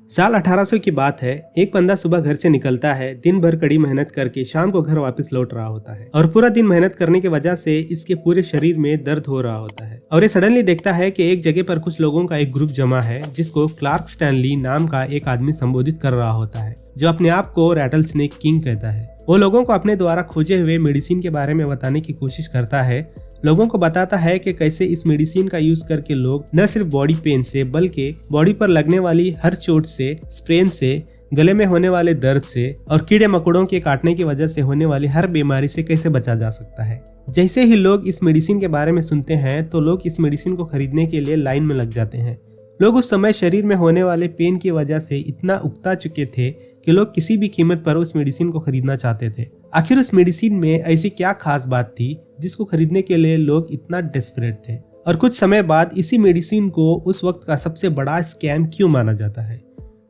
साल 1800 की बात है। एक बंदा सुबह घर से निकलता है, दिन भर कड़ी मेहनत करके शाम को घर वापस लौट रहा होता है और पूरा दिन मेहनत करने की वजह से इसके पूरे शरीर में दर्द हो रहा होता है और ये सडनली देखता है कि एक जगह पर कुछ लोगों का एक ग्रुप जमा है जिसको क्लार्क स्टैनली नाम का एक आदमी संबोधित कर रहा होता है, जो अपने आप को रैटल स्नेक किंग कहता है। वो लोगों को अपने द्वारा खोजे हुए मेडिसिन के बारे में बताने की कोशिश करता है। लोगों को बताता है कि कैसे इस मेडिसिन का यूज करके लोग न सिर्फ बॉडी पेन से बल्कि बॉडी पर लगने वाली हर चोट से, स्प्रेन से, गले में होने वाले दर्द से और कीड़े मकोड़ों के काटने की वजह से होने वाली हर बीमारी से कैसे बचा जा सकता है। जैसे ही लोग इस मेडिसिन के बारे में सुनते हैं तो लोग इस मेडिसिन को खरीदने के लिए लाइन में लग जाते हैं। लोग उस समय शरीर में होने वाले पेन की वजह से इतना उकता चुके थे कि लोग किसी भी कीमत पर उस मेडिसिन को खरीदना चाहते थे। आखिर उस मेडिसिन में ऐसी क्या खास बात थी जिसको खरीदने के लिए लोग इतना डेस्परेट थे, और कुछ समय बाद इसी मेडिसिन को उस वक्त का सबसे बड़ा स्कैम क्यों माना जाता है।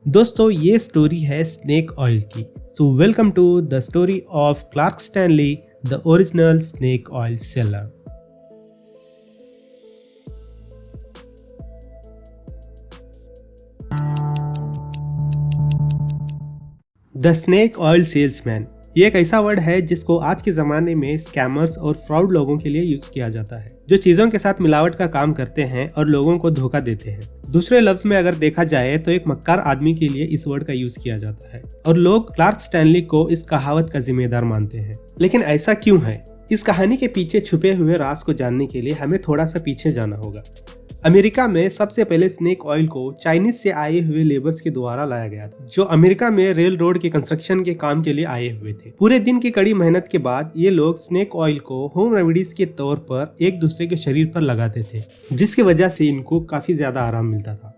दोस्तों, ये स्टोरी है स्नेक ऑयल की। So welcome to the story of Clark Stanley, the original snake oil seller. The snake oil salesman ये एक ऐसा वर्ड है जिसको आज के जमाने में स्कैमर्स और फ्रॉड लोगों के लिए यूज किया जाता है, जो चीजों के साथ मिलावट का काम करते हैं और लोगों को धोखा देते हैं। दूसरे लफ्ज में अगर देखा जाए तो एक मक्कार आदमी के लिए इस वर्ड का यूज किया जाता है और लोग क्लार्क स्टैनली को इस कहावत का जिम्मेदार मानते हैं। लेकिन ऐसा क्यों है? इस कहानी के पीछे छुपे हुए राज को जानने के लिए हमें थोड़ा सा पीछे जाना होगा। अमेरिका में सबसे पहले स्नेक ऑयल को चाइनीज से आए हुए लेबर्स के द्वारा लाया गया था, जो अमेरिका में रेल रोड के कंस्ट्रक्शन के काम के लिए आए हुए थे। पूरे दिन की कड़ी मेहनत के बाद ये लोग स्नेक ऑयल को होम रेमेडीज के तौर पर एक दूसरे के शरीर पर लगाते थे, जिसकी वजह से इनको काफी ज्यादा आराम मिलता था।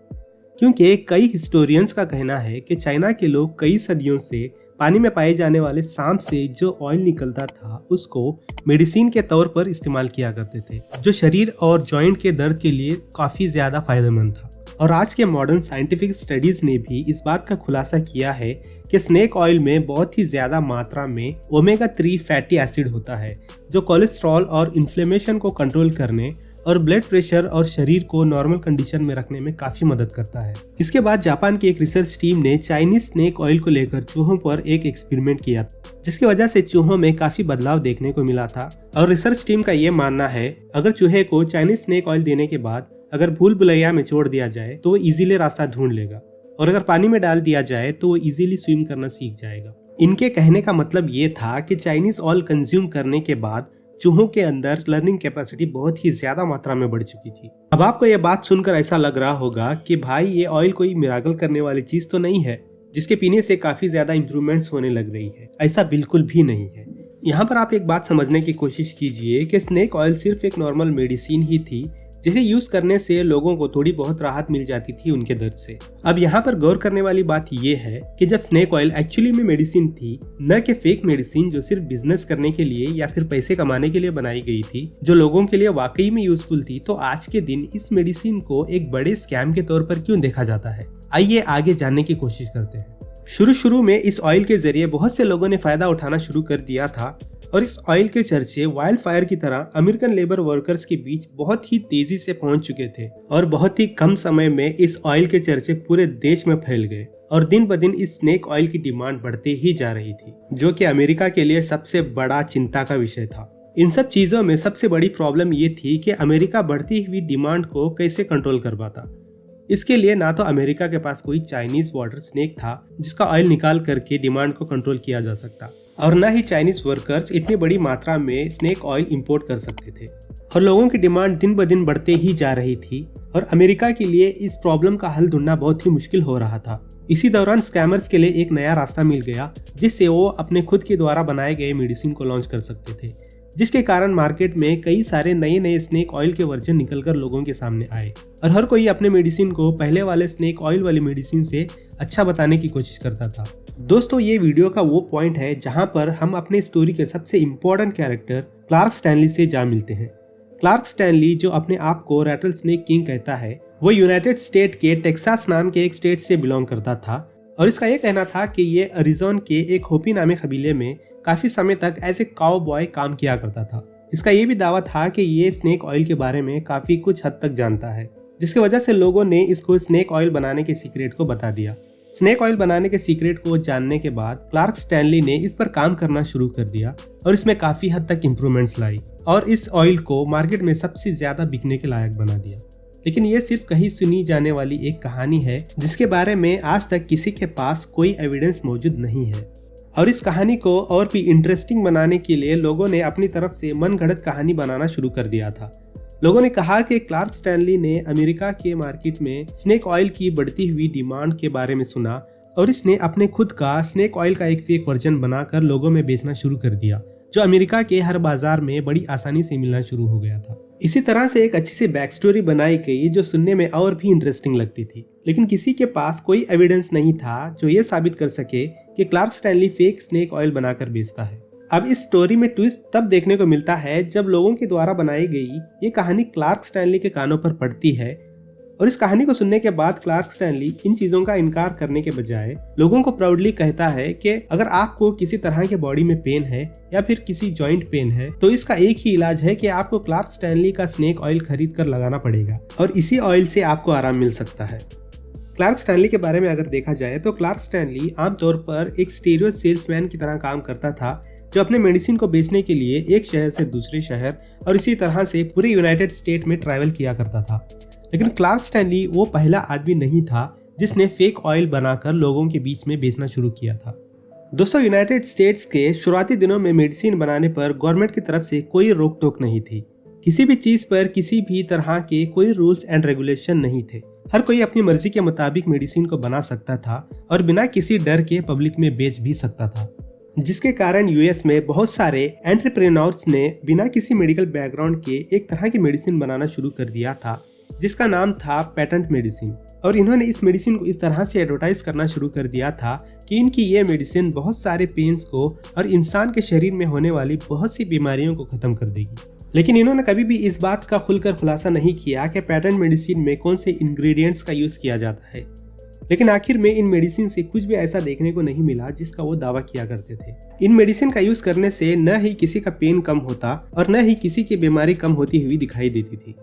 क्योंकि कई हिस्टोरियंस का कहना है कि चाइना के लोग कई सदियों से पानी में पाए जाने वाले सांप से जो ऑयल निकलता था उसको मेडिसिन के तौर पर इस्तेमाल किया करते थे, जो शरीर और जॉइंट के दर्द के लिए काफी ज्यादा फायदेमंद था। और आज के मॉडर्न साइंटिफिक स्टडीज ने भी इस बात का खुलासा किया है कि स्नेक ऑयल में बहुत ही ज्यादा मात्रा में ओमेगा 3 फैटी एसिड होता है, जो कोलेस्ट्रॉल और इन्फ्लेमेशन को कंट्रोल करने और ब्लड प्रेशर और शरीर को नॉर्मल कंडीशन में रखने में काफी मदद करता है। इसके बाद जापान की एक रिसर्च टीम ने चाइनीज स्नेक ऑयल को लेकर चूहों पर एक एक्सपेरिमेंट किया, जिसकी वजह से चूहों में काफी बदलाव देखने को मिला था। और रिसर्च टीम का ये मानना है, अगर चूहे को चाइनीज स्नेक ऑयल देने के बाद अगर भूल भुलैया में छोड़ दिया जाए तो वो इजीली रास्ता ढूंढ लेगा, और अगर पानी में डाल दिया जाए तो वो इजीली स्विम करना सीख जाएगा। इनके कहने का मतलब ये था कि चाइनीज ऑयल कंज्यूम करने के बाद चूहों के अंदर लर्निंग कैपेसिटी बहुत ही ज्यादा मात्रा में बढ़ चुकी थी। अब आपको यह बात सुनकर ऐसा लग रहा होगा कि भाई ये ऑयल कोई मिराकल करने वाली चीज तो नहीं है जिसके पीने से काफी ज्यादा इंप्रूवमेंट्स होने लग रही है। ऐसा बिल्कुल भी नहीं है। यहाँ पर आप एक बात समझने की कोशिश कीजिए कि स्नेक ऑयल सिर्फ एक नॉर्मल मेडिसिन ही थी, जिसे यूज करने से लोगों को थोड़ी बहुत राहत मिल जाती थी उनके दर्द से। अब यहाँ पर गौर करने वाली बात ये है कि जब स्नेक ऑयल एक्चुअली में मेडिसिन थी, न कि फेक मेडिसिन जो सिर्फ बिजनेस करने के लिए या फिर पैसे कमाने के लिए बनाई गई थी, जो लोगों के लिए वाकई में यूजफुल थी, तो आज के दिन इस मेडिसिन को एक बड़े स्कैम के तौर पर क्यों देखा जाता है? आइए आगे जानने की कोशिश करते हैं। शुरू में इस ऑयल के जरिए बहुत से लोगों ने फायदा उठाना शुरू कर दिया था और इस ऑयल के चर्चे वाइल्ड फायर की तरह अमेरिकन लेबर वर्कर्स के बीच बहुत ही तेजी से पहुंच चुके थे और बहुत ही कम समय में इस ऑयल के चर्चे पूरे देश में फैल गए और दिन ब दिन इस स्नेक ऑयल की डिमांड बढ़ते ही जा रही थी, जो कि अमेरिका के लिए सबसे बड़ा चिंता का विषय था। इन सब चीजों में सबसे बड़ी प्रॉब्लम ये थी कि अमेरिका बढ़ती हुई डिमांड को कैसे कंट्रोल कर पाता। इसके लिए ना तो अमेरिका के पास कोई चाइनीज वाटर स्नेक था जिसका ऑयल निकाल करके डिमांड को कंट्रोल किया जा सकता, और न ही चाइनीज वर्कर्स इतनी बड़ी मात्रा में स्नेक ऑयल इंपोर्ट कर सकते थे। और लोगों की डिमांड दिन ब दिन बढ़ते ही जा रही थी और अमेरिका के लिए इस प्रॉब्लम का हल ढूंढना बहुत ही मुश्किल हो रहा था। इसी दौरान स्कैमर्स के लिए एक नया रास्ता मिल गया, जिससे वो अपने खुद के द्वारा बनाए गए मेडिसिन को लॉन्च कर सकते थे, जिसके कारण मार्केट में कई सारे नए स्नेक ऑयल के वर्जन निकलकर लोगों के सामने आए और हर कोई अपने मेडिसिन को पहले वाले स्नेक ऑयल वाली मेडिसिन से अच्छा बताने की कोशिश करता था। दोस्तों, ये वीडियो का वो पॉइंट है जहां पर हम अपने स्टोरी के सबसे इम्पोर्टेंट कैरेक्टर क्लार्क स्टैनली से जा मिलते हैं। क्लार्क स्टैनली, जो अपने आप को रैटल स्नेक किंग कहता है, वो यूनाइटेड स्टेट के टेक्सास नाम के एक स्टेट से बिलोंग करता था और इसका यह कहना था कि ये अरिजोन के एक होपी नामे कबीले में काफी समय तक एज ए काउ बॉय काम किया करता था। इसका ये भी दावा था कि ये स्नेक ऑयल के बारे में काफी कुछ हद तक जानता है, जिसकी वजह से लोगों ने इसको स्नेक ऑयल बनाने के सीक्रेट को बता दिया। स्नेक ऑयल बनाने के सीक्रेट को जानने के बाद क्लार्क स्टैनली ने इस पर काम करना शुरू कर दिया और इसमें काफी हद तक इम्प्रूवमेंट्स लाई और इस ऑयल को मार्केट में सबसे ज्यादा बिकने के लायक बना दिया। लेकिन ये सिर्फ कहीं सुनी जाने वाली एक कहानी है जिसके बारे में आज तक किसी के पास कोई एविडेंस मौजूद नहीं है। और इस कहानी को और भी इंटरेस्टिंग बनाने के लिए लोगों ने अपनी तरफ से मनगढ़ंत कहानी बनाना शुरू कर दिया था। लोगों ने कहा कि क्लार्क स्टैनली ने अमेरिका के मार्केट में स्नेक ऑयल की बढ़ती हुई डिमांड के बारे में सुना और इसने अपने खुद का स्नेक ऑयल का एक फेक वर्जन बनाकर लोगों में बेचना शुरू कर दिया, जो अमेरिका के हर बाजार में बड़ी आसानी से मिलना शुरू हो गया था। इसी तरह से एक अच्छी सी बैक स्टोरी बनाई गई जो सुनने में और भी इंटरेस्टिंग लगती थी, लेकिन किसी के पास कोई एविडेंस नहीं था जो ये साबित कर सके कि Clark Stanley fake snake oil बनाकर बेचता है। अब इस स्टोरी में ट्विस्ट तब देखने को मिलता है जब लोगों के द्वारा बनाई गई ये कहानी क्लार्क स्टैनली के कानों पर पड़ती है और इस कहानी को सुनने के बाद क्लार्क स्टैनली इन चीजों का इनकार करने के बजाय लोगों को प्राउडली कहता है कि अगर आपको किसी तरह के बॉडी में पेन है या फिर किसी जॉइंट पेन है तो इसका एक ही इलाज है कि आपको क्लार्क स्टैनली का स्नेक ऑयल खरीद कर लगाना पड़ेगा और इसी ऑयल से आपको आराम मिल सकता है। क्लार्क स्टैनली के बारे में अगर देखा जाए तो क्लार्क स्टैनली आमतौर पर एक स्टीरियो सेल्समैन की तरह काम करता था जो अपने मेडिसिन को बेचने के लिए एक शहर से दूसरे शहर और इसी तरह से पूरे यूनाइटेड स्टेट में ट्रैवल किया करता था। लेकिन क्लार्क स्टैनली वो पहला आदमी नहीं था जिसने फेक ऑयल बनाकर लोगों के बीच में बेचना शुरू किया था। दोस्तों, यूनाइटेड स्टेट्स के शुरुआती दिनों में मेडिसिन बनाने पर गवर्नमेंट की तरफ से कोई रोक टोक नहीं थी। किसी भी चीज पर किसी भी तरह के कोई रूल्स एंड रेगुलेशन नहीं थे। हर कोई अपनी मर्जी के मुताबिक मेडिसिन को बना सकता था और बिना किसी डर के पब्लिक में बेच भी सकता था, जिसके कारण यूएस में बहुत सारे एंटरप्रेन्योर्स ने बिना किसी मेडिकल बैकग्राउंड के एक तरह की मेडिसिन बनाना शुरू कर दिया था जिसका नाम था पेटेंट मेडिसिन। और इन्होंने इस मेडिसिन को इस तरह से एडवर्टाइज करना शुरू कर दिया था कि इनकी ये मेडिसिन बहुत सारे पेन्स को और इंसान के शरीर में होने वाली बहुत सी बीमारियों को खत्म कर देगी। लेकिन इन्होंने कभी भी इस बात का खुलकर खुलासा नहीं किया कि पेटेंट मेडिसिन में कौन से इंग्रेडिएंट्स का यूज किया जाता है। लेकिन आखिर में इन मेडिसिन से कुछ भी ऐसा देखने को नहीं मिला जिसका वो दावा किया करते थे। इन मेडिसिन का यूज करने से न ही किसी का पेन कम होता और न ही किसी की बीमारी कम होती हुई दिखाई देती थी।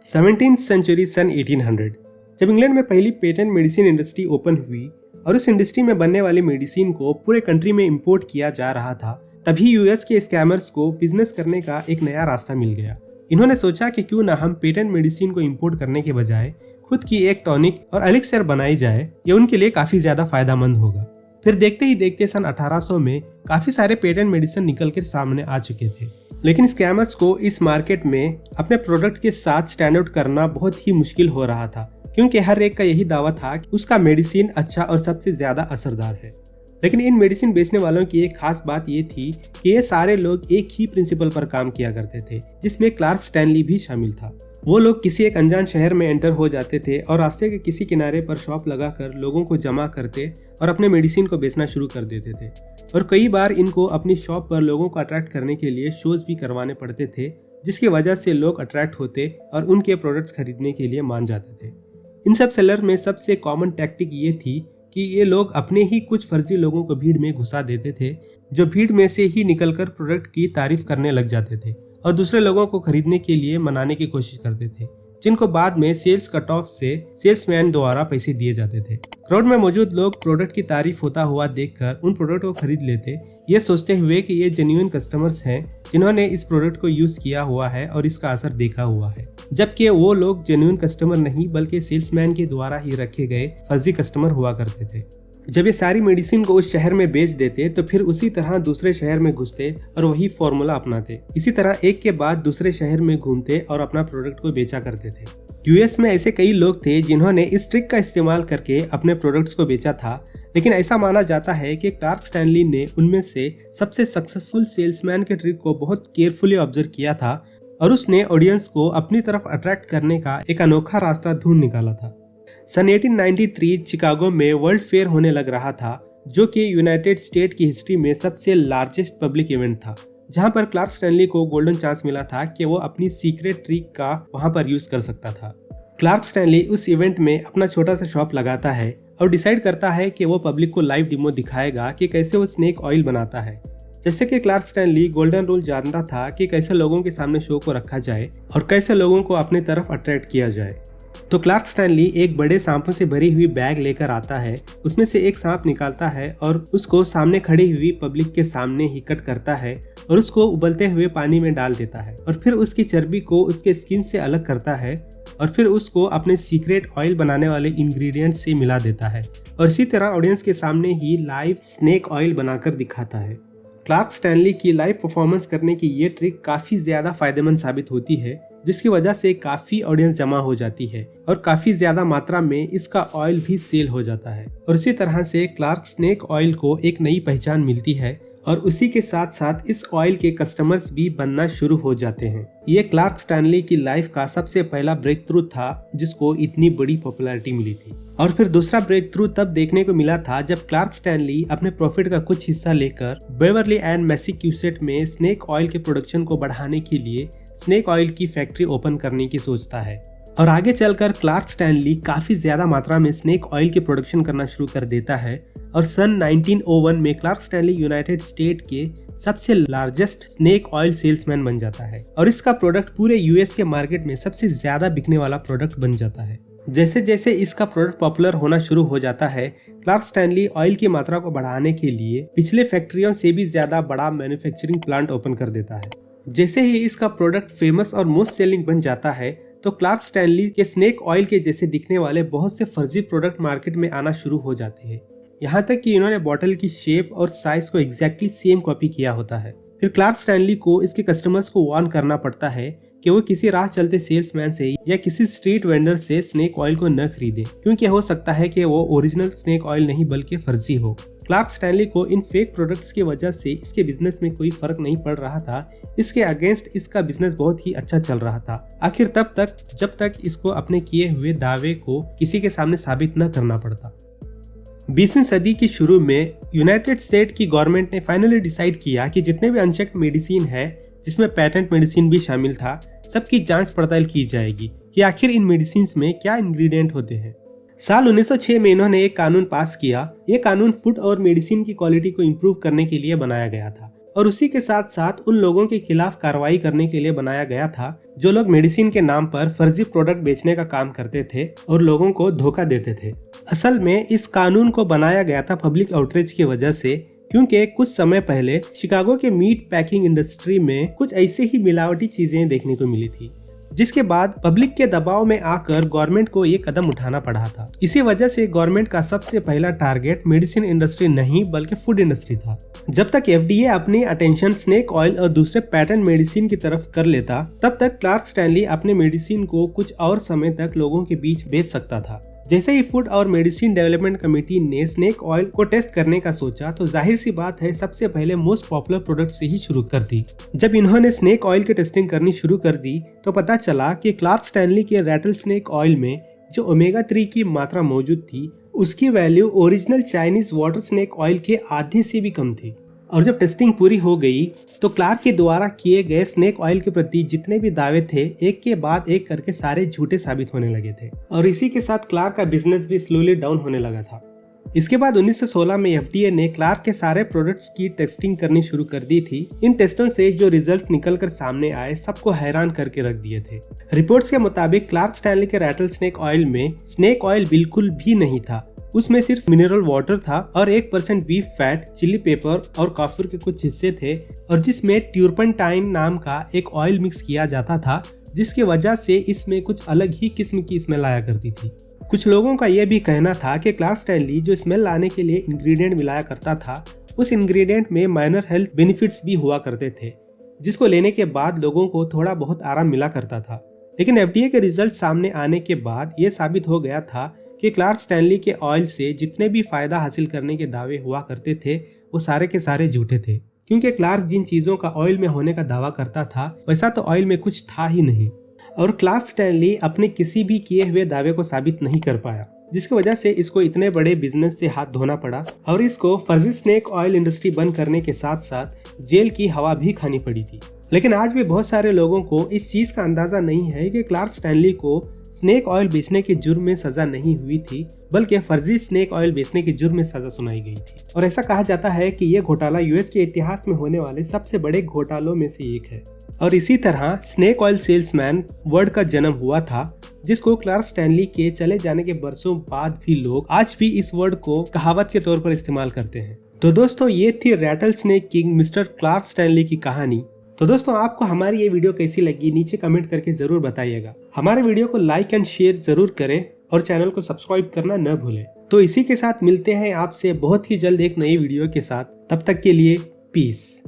17th सेंचुरी सन 1800 जब इंग्लैंड में पहली पेटेंट मेडिसिन इंडस्ट्री ओपन हुई और उस इंडस्ट्री में बनने वाली मेडिसिन को पूरे कंट्री में इंपोर्ट किया जा रहा था, तभी यूएस के स्कैमर्स को बिजनेस करने का एक नया रास्ता मिल गया। इन्होंने सोचा कि क्यों ना हम पेटेंट मेडिसिन को इंपोर्ट करने के बजाय खुद की एक टॉनिक और एलिक्सर बनाई जाए, ये उनके लिए काफी ज्यादा फायदेमंद होगा। फिर देखते ही देखते सन 1800 में काफी सारे पेटेंट मेडिसिन निकल कर सामने आ चुके थे, लेकिन स्कैमर्स को इस मार्केट में अपने प्रोडक्ट के साथ स्टैंड आउट करना बहुत ही मुश्किल हो रहा था, क्योंकि हर एक का यही दावा था कि उसका मेडिसिन अच्छा और सबसे ज्यादा असरदार है। लेकिन इन मेडिसिन बेचने वालों की एक खास बात ये थी कि ये सारे लोग एक ही प्रिंसिपल पर काम किया करते थे, जिसमें क्लार्क स्टैनली भी शामिल था। वो लोग किसी एक अनजान शहर में एंटर हो जाते थे और रास्ते के किसी किनारे पर शॉप लगाकर लोगों को जमा करते और अपने मेडिसिन को बेचना शुरू कर देते थे। और कई बार इनको अपनी शॉप पर लोगों को अट्रैक्ट करने के लिए शोज भी करवाने पड़ते थे, जिसकी वजह से लोग अट्रैक्ट होते और उनके प्रोडक्ट्स खरीदने के लिए मान जाते थे। इन सब सेलर में सबसे कॉमन टैक्टिक ये थी कि ये लोग अपने ही कुछ फर्जी लोगों को भीड़ में घुसा देते थे, जो भीड़ में से ही निकलकर प्रोडक्ट की तारीफ करने लग जाते थे और दूसरे लोगों को खरीदने के लिए मनाने की कोशिश करते थे, जिनको बाद में सेल्स कट ऑफ से सेल्समैन द्वारा पैसे दिए जाते थे। क्राउड में मौजूद लोग प्रोडक्ट की तारीफ होता हुआ देखकर उन प्रोडक्ट को खरीद लेते, ये सोचते हुए कि ये जेन्युइन कस्टमर्स हैं जिन्होंने इस प्रोडक्ट को यूज किया हुआ है और इसका असर देखा हुआ है, जबकि वो लोग जेन्युइन कस्टमर नहीं बल्कि सेल्समैन के द्वारा ही रखे गए फर्जी कस्टमर हुआ करते थे। जब ये सारी मेडिसिन को उस शहर में बेच देते तो फिर उसी तरह दूसरे शहर में घुसते और वही फॉर्मूला अपनाते। इसी तरह एक के बाद दूसरे शहर में घूमते और अपना प्रोडक्ट को बेचा करते थे। यूएस में ऐसे कई लोग थे जिन्होंने इस ट्रिक का इस्तेमाल करके अपने प्रोडक्ट्स को बेचा था, लेकिन ऐसा माना जाता है कि क्लार्क स्टैनली ने उनमें से सबसे सक्सेसफुल सेल्समैन के ट्रिक को बहुत केयरफुली ऑब्जर्व किया था और उसने ऑडियंस को अपनी तरफ अट्रैक्ट करने का एक अनोखा रास्ता ढूंढ निकाला था। सन 1893 शिकागो में वर्ल्ड फेयर होने लग रहा था, जो कि यूनाइटेड स्टेट की हिस्ट्री में सबसे लार्जेस्ट पब्लिक इवेंट था, जहां पर क्लार्क स्टैनली को गोल्डन चांस मिला था कि वो अपनी सीक्रेट ट्रिक का वहां पर यूज कर सकता था। क्लार्क स्टैनली उस इवेंट में अपना छोटा सा शॉप लगाता है और डिसाइड करता है कि वो पब्लिक को लाइव डेमो दिखाएगा कि कैसे वो स्नेक ऑयल बनाता है। जैसे कि क्लार्क स्टैनली गोल्डन रूल जानता था कि कैसे लोगों के सामने शो को रखा जाए और कैसे लोगों को अपनी तरफ अट्रैक्ट किया जाए। तो क्लार्क स्टैनली एक बड़े सांपों से भरी हुई बैग लेकर आता है, उसमें से एक सांप निकालता है और उसको सामने खड़ी हुई पब्लिक के सामने ही कट करता है और उसको उबलते हुए पानी में डाल देता है और फिर उसकी चर्बी को उसके स्किन से अलग करता है और फिर उसको अपने सीक्रेट ऑयल बनाने वाले इंग्रेडिएंट्स से मिला देता है और इसी तरह ऑडियंस के सामने ही लाइव स्नेक ऑयल बनाकर दिखाता है। क्लार्क स्टैनली की लाइव परफॉर्मेंस करने की ये ट्रिक काफी ज्यादा फायदेमंद साबित होती है, जिसकी वजह से काफी ऑडियंस जमा हो जाती है और काफी ज्यादा मात्रा में इसका ऑयल भी सेल हो जाता है और इसी तरह से क्लार्क स्नेक ऑयल को एक नई पहचान मिलती है और उसी के साथ साथ इस ऑयल के कस्टमर्स भी बनना शुरू हो जाते हैं। ये क्लार्क स्टैनली की लाइफ का सबसे पहला ब्रेक थ्रू था जिसको इतनी बड़ी पॉपुलैरिटी मिली थी। और फिर दूसरा ब्रेक थ्रू तब देखने को मिला था जब क्लार्क स्टैनली अपने प्रॉफिट का कुछ हिस्सा लेकर बेवर्ली एंड मैसाचुसेट्स में स्नेक ऑयल के प्रोडक्शन को बढ़ाने के लिए स्नेक ऑयल की फैक्ट्री ओपन करने की सोचता है और आगे चलकर क्लार्क स्टैनली काफी ज्यादा मात्रा में स्नेक ऑयल की प्रोडक्शन करना शुरू कर देता है और सन 1901 में क्लार्क स्टैनली यूनाइटेड स्टेट के सबसे लार्जेस्ट स्नेक ऑयल सेल्समैन बन जाता है और इसका प्रोडक्ट पूरे यूएस के मार्केट में सबसे ज्यादा बिकने वाला प्रोडक्ट बन जाता है। जैसे जैसे इसका प्रोडक्ट पॉपुलर होना शुरू हो जाता है, क्लार्क स्टैनली ऑयल की मात्रा को बढ़ाने के लिए पिछले फैक्ट्रियों से भी ज्यादा बड़ा मैन्युफैक्चरिंग प्लांट ओपन कर देता है। जैसे ही इसका प्रोडक्ट फेमस और मोस्ट सेलिंग बन जाता है तो क्लार्क स्टैनली के स्नेक ऑयल के जैसे दिखने वाले बहुत से फर्जी प्रोडक्ट मार्केट में आना शुरू हो जाते हैं, यहाँ तक कि इन्होंने बॉटल की शेप और साइज को एग्जैक्टली सेम कॉपी किया होता है। फिर क्लार्क स्टैनली को इसके कस्टमर्स को वार्न करना पड़ता है कि वो किसी राह चलते सेल्समैन से या किसी स्ट्रीट वेंडर से स्नेक ऑयल को न खरीदे, क्योंकि हो सकता है कि वो ओरिजिनल स्नेक ऑयल नहीं बल्कि फर्जी हो। क्लार्क स्टैनली को इन फेक प्रोडक्ट्स की वजह से इसके बिजनेस में कोई फर्क नहीं पड़ रहा था, इसके अगेंस्ट इसका बिजनेस बहुत ही अच्छा चल रहा था। आखिर तब तक जब तक इसको अपने किए हुए दावे को किसी के सामने साबित न करना पड़ता। 20वीं सदी की शुरू में यूनाइटेड स्टेट की गवर्नमेंट ने फाइनली डिसाइड किया कि जितने भी अनचेक्ड मेडिसिन है, जिसमें पेटेंट मेडिसिन भी शामिल था, सबकी जांच पड़ताल की जाएगी कि आखिर इन मेडिसिन में क्या इंग्रेडिएंट होते हैं। साल 1906 में इन्होंने एक कानून पास किया। ये कानून फूड और मेडिसिन की क्वालिटी को इम्प्रूव करने के लिए बनाया गया था और उसी के साथ साथ उन लोगों के खिलाफ कार्रवाई करने के लिए बनाया गया था जो लोग मेडिसिन के नाम पर फर्जी प्रोडक्ट बेचने का काम करते थे और लोगों को धोखा देते थे। असल में इस कानून को बनाया गया था पब्लिक आउटरीच की वजह से, क्योंकि कुछ समय पहले शिकागो के मीट पैकिंग इंडस्ट्री में कुछ ऐसे ही मिलावटी चीजें देखने को मिली थी, जिसके बाद पब्लिक के दबाव में आकर गवर्नमेंट को ये कदम उठाना पड़ा था। इसी वजह से गवर्नमेंट का सबसे पहला टारगेट मेडिसिन इंडस्ट्री नहीं बल्कि फूड इंडस्ट्री था। जब तक एफडीए अपनी अटेंशन स्नेक ऑयल और दूसरे पैटर्न मेडिसिन की तरफ कर लेता, तब तक क्लार्क स्टैनली अपने मेडिसिन को कुछ और समय तक लोगों के बीच बेच सकता था। जैसे ही फूड और मेडिसिन डेवलपमेंट कमेटी ने स्नेक ऑयल को टेस्ट करने का सोचा, तो जाहिर सी बात है सबसे पहले मोस्ट पॉपुलर प्रोडक्ट से ही शुरू कर दी। जब इन्होंने स्नेक ऑयल की टेस्टिंग करनी शुरू कर दी तो पता चला कि क्लार्क स्टैनली के रैटल स्नेक ऑयल में जो ओमेगा 3 की मात्रा मौजूद थी, उसकी value original Chinese water snake oil के आधे से भी कम थी। और जब टेस्टिंग पूरी हो गई तो क्लार्क के द्वारा किए गए स्नेक ऑयल के प्रति जितने भी दावे थे, एक के बाद एक करके सारे झूठे साबित होने लगे थे और इसी के साथ क्लार्क का बिजनेस भी स्लोली डाउन होने लगा था। इसके बाद 1916 में एफडीए ने क्लार्क के सारे प्रोडक्ट्स की टेस्टिंग करनी शुरू कर दी थी। इन टेस्टों से जो रिजल्ट निकल कर सामने आए, सबको हैरान करके रख दिए थे। रिपोर्ट्स के मुताबिक क्लार्क स्टैनली के रैटल स्नेक ऑयल में स्नेक ऑयल बिल्कुल भी नहीं था, उसमें सिर्फ मिनरल वाटर था और 1% बीफ फैट, चिली पेपर और काफिर के कुछ हिस्से थे और जिसमें ट्यूरपेंटाइन नाम का एक ऑयल मिक्स किया जाता था, जिसकी वजह से इसमें कुछ अलग ही किस्म की स्मेल आया करती थी। कुछ लोगों का यह भी कहना था कि क्लार्क स्टैनली जो स्मेल लाने के लिए इंग्रेडिएंट मिलाया करता था, उस इंग्रेडिएंट में माइनर हेल्थ बेनिफिट्स भी हुआ करते थे, जिसको लेने के बाद लोगों को थोड़ा बहुत आराम मिला करता था। लेकिन एफडीए के रिजल्ट सामने आने के बाद यह साबित हो गया था कि क्लार्क स्टैनली के ऑयल से जितने भी फायदा हासिल करने के दावे हुआ करते थे, वो सारे के सारे झूठे थे, क्योंकि क्लार्क जिन चीजों का ऑयल में होने का दावा करता था, वैसा तो ऑयल में कुछ था ही नहीं और क्लार्क स्टैनली अपने किसी भी किए हुए दावे को साबित नहीं कर पाया, जिसकी वजह से इसको इतने बड़े बिजनेस से हाथ धोना पड़ा और इसको फर्जी स्नेक ऑयल इंडस्ट्री बंद करने के साथ साथ जेल की हवा भी खानी पड़ी थी। लेकिन आज भी बहुत सारे लोगों को इस चीज का अंदाजा नहीं है कि क्लार्क स्टैनली को स्नेक ऑयल बेचने के जुर्म में सजा नहीं हुई थी, बल्कि फर्जी स्नेक ऑयल बेचने के जुर्म में सजा सुनाई गई थी। और ऐसा कहा जाता है कि यह घोटाला यूएस के इतिहास में होने वाले सबसे बड़े घोटालों में से एक है। और इसी तरह स्नेक ऑयल सेल्समैन वर्ड का जन्म हुआ था, जिसको क्लार्क स्टैनली के चले जाने के बरसों बाद भी लोग आज भी इस वर्ड को कहावत के तौर पर इस्तेमाल करते हैं। तो दोस्तों, ये थी rattlesnake king Mister Clark Stanley की कहानी। तो दोस्तों, आपको हमारी ये वीडियो कैसी लगी नीचे कमेंट करके जरूर बताइएगा। हमारे वीडियो को लाइक एंड शेयर जरूर करें और चैनल को सब्सक्राइब करना न भूलें। तो इसी के साथ मिलते हैं आपसे बहुत ही जल्द एक नई वीडियो के साथ। तब तक के लिए पीस।